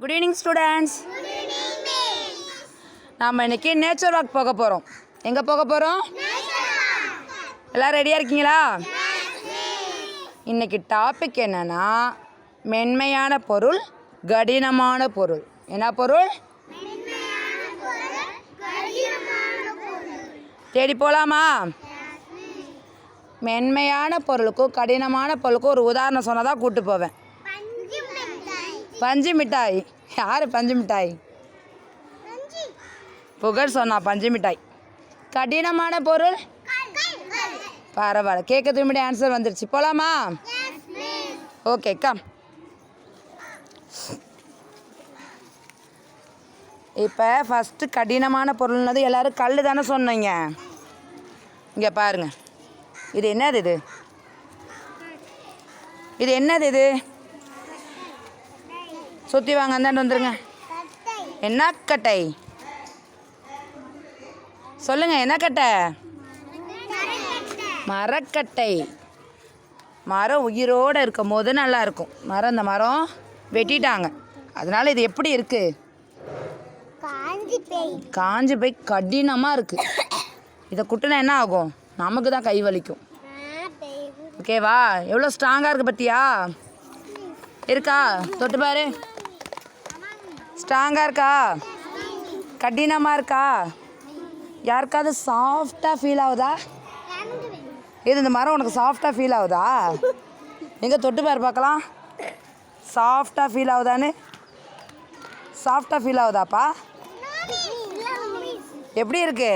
Good evening students. நாம் இன்னைக்கு nature walk போக போகிறோம். எங்கே போக போகிறோம்? எல்லோரும் ரெடியாக இருக்கீங்களா? இன்னைக்கு டாபிக் என்னன்னா மென்மையான பொருள், கடினமான பொருள். என்ன பொருள்? தேடி போகலாமா? மென்மையான பொருளுக்கும் கடினமான பொருளுக்கும் ஒரு உதாரணம் சொன்னால் தான் கூப்பிட்டு போவேன். பஞ்சு மிட்டாய். யார் பஞ்சு மிட்டாய்? புகழ் சொன்னா பஞ்சு மிட்டாய். கடினமான பொருள் பரவாயில்ல, கேட்கறதுக்கு முன்னாடி ஆன்சர் வந்துருச்சு. போகலாமா? Okay come. இப்போ ஃபஸ்ட்டு கடினமான பொருள்னது எல்லோரும் கல் தானே சொன்னீங்க. இங்கே பாருங்க, இது என்னது? இது என்னது? இது சுற்றி வாங்க, அந்தாண்டு வந்துடுங்க. என்ன கட்டை? சொல்லுங்க, என்ன கட்டை? மரக்கட்டை. மரம் உயிரோடு இருக்கும் போது நல்லா இருக்கும். இந்த மரம் வெட்டிட்டாங்க, அதனால இது எப்படி இருக்கு? காஞ்சி போய் கடினமாக இருக்கு. இதை குட்டினா என்ன ஆகும்? நமக்கு தான் கை வலிக்கும். ஓகேவா? எவ்வளோ ஸ்ட்ராங்காக இருக்குது பற்றியா? இருக்கா? தொட்டு பாரு. ஸ்ட்ராங்காக இருக்கா? கடினமாக இருக்கா? யாருக்காவது சாஃப்டாக ஃபீல் ஆகுதா? இது இந்த மரம் உனக்கு சாஃப்டாக ஃபீல் ஆகுதா? எங்கே தொட்டு பாரு பார்க்கலாம். சாஃப்டாக ஃபீல் ஆகுதான்னு? சாஃப்டாக ஃபீல் ஆகுதாப்பா? எப்படி இருக்கு?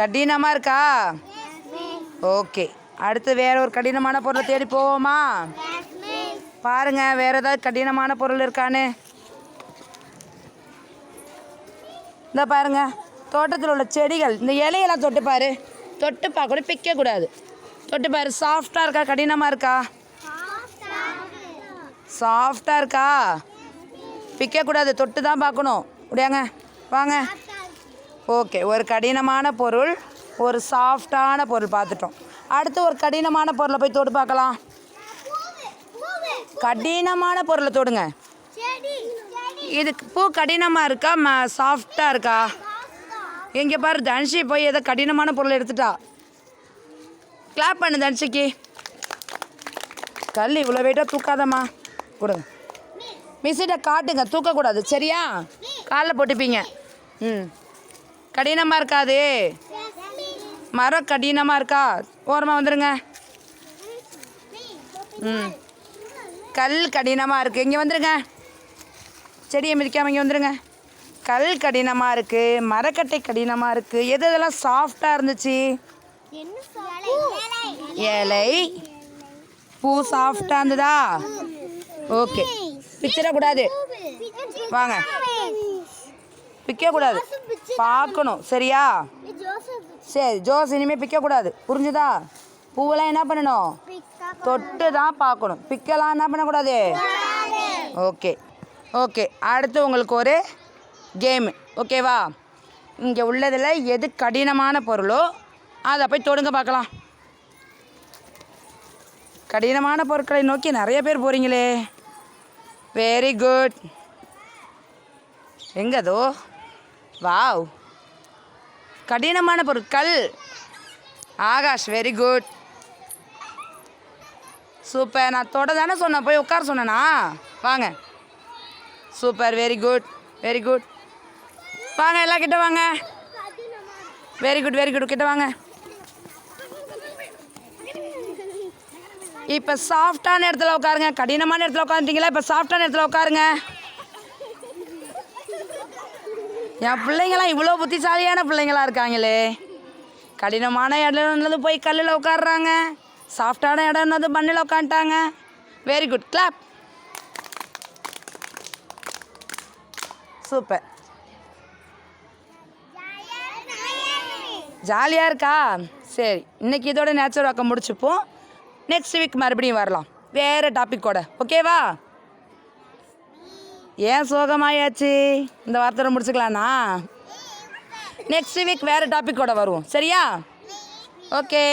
கடினமாக இருக்கா? ஓகே, அடுத்து வேற ஒரு கடினமான பொருளை தேடி போவோமா? பாருங்க, வேற ஏதாவது கடினமான பொருள் இருக்கான்னு. இந்த பாருங்க, தோட்டத்தில் உள்ள செடிகள், இந்த இலையெல்லாம் தொட்டு பாரு. தொட்டு பார்க்க பிக்கக்கூடாது. தொட்டு பாரு, சாஃப்டாக இருக்கா கடினமாக இருக்கா? சாஃப்டாக இருக்கா? பிக்கக்கூடாது, தொட்டு தான் பார்க்கணும். முடியாங்க, வாங்க. ஓகே, ஒரு கடினமான பொருள், ஒரு சாஃப்டான பொருள் பார்த்துட்டோம். அடுத்து ஒரு கடினமான பொருளை போய் தொட்டு பார்க்கலாம். கடினமான பொருளை தொடுங்க. இது பூ கடினமாக இருக்கா சாஃப்டாக இருக்கா? இங்கே பாரு, தனுஷி போய் ஏதோ கடினமான பொருளை எடுத்துட்டா. கிளாப் பண்ணு தனுஷிக்கு. கல் இவ்வளோ வெயிட்டாக தூக்காதம்மா. கொடுங்க. மிஸ்ஸிட்ட காட்டுங்க, தூக்கக்கூடாது சரியா? காலில் போட்டுப்பீங்க. கடினமாக இருக்காது. மரம் கடினமாக இருக்கா? ஓரமாக வந்துடுங்க. கல் கடினமாக இருக்குது, இங்கே வந்துடுங்க. செடியை மிதிக்காமல் இங்கே வந்துடுங்க. கல் கடினமாக இருக்குது, மரக்கட்டை கடினமாக இருக்குது. எதெல்லாம் சாஃப்டாக இருந்துச்சு? இலை, பூ சாஃப்டாக இருந்ததா? ஓகே, பிச்சிடக்கூடாது. வாங்க, பிக்கக்கூடாது, பார்க்கணும் சரியா? சரி ஜோஸ், இனிமேல் பிக்கக்கூடாது, புரிஞ்சுதா? பூவெல்லாம் என்ன பண்ணணும்? தொட்டு தான் பார்க்கணும். பிக்கலாம் என்ன பண்ணக்கூடாது. ஓகே ஓகே, அடுத்து உங்களுக்கு ஒரு கேமு, ஓகேவா? இங்கே உள்ளதில் எது கடினமான பொருளோ அதை போய் தொடுங்க பார்க்கலாம். கடினமான பொருட்களை நோக்கி நிறைய பேர் போகிறீங்களே. Very good. எங்கதோ? வாவ், கடினமான பொருட்கள். Akash, very good, super. நான் தொட தானே சொன்னேன், போய் உட்கார சொன்னேனா? வாங்க, super, very good very good. வாங்க எல்லாம் கிட்ட வாங்க. வெரி குட் வெரி குட், கிட்ட வாங்க. இப்போ சாஃப்டான இடத்துல உட்காருங்க. கடினமான இடத்துல உட்காந்துட்டீங்களா? இப்போ சாஃப்டான இடத்துல உட்காருங்க. என் பிள்ளைங்களாம் இவ்வளோ புத்திசாலியான பிள்ளைங்களாக இருக்காங்களே. கடினமான இடம்னது போய் கல்லில் உட்காடுறாங்க, சாஃப்டான இடம்னது மண்ணில் உட்காந்துட்டாங்க. Very good, clap. சூப்பர், ஜாலியாக இருக்கா? சரி, இன்றைக்கி இதோட நேச்சர் வாக்க முடிச்சுப்போம். நெக்ஸ்ட் வீக் மறுபடியும் வரலாம் வேறு டாப்பிக்கோட, ஓகேவா? ஏன் சோகமாயாச்சு? இந்த வார்த்தையோட முடிச்சுக்கலாண்ணா? நெக்ஸ்ட் வீக் வேறு டாப்பிக்கோட வருவோம் சரியா? ஓகே,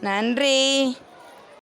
நன்றி.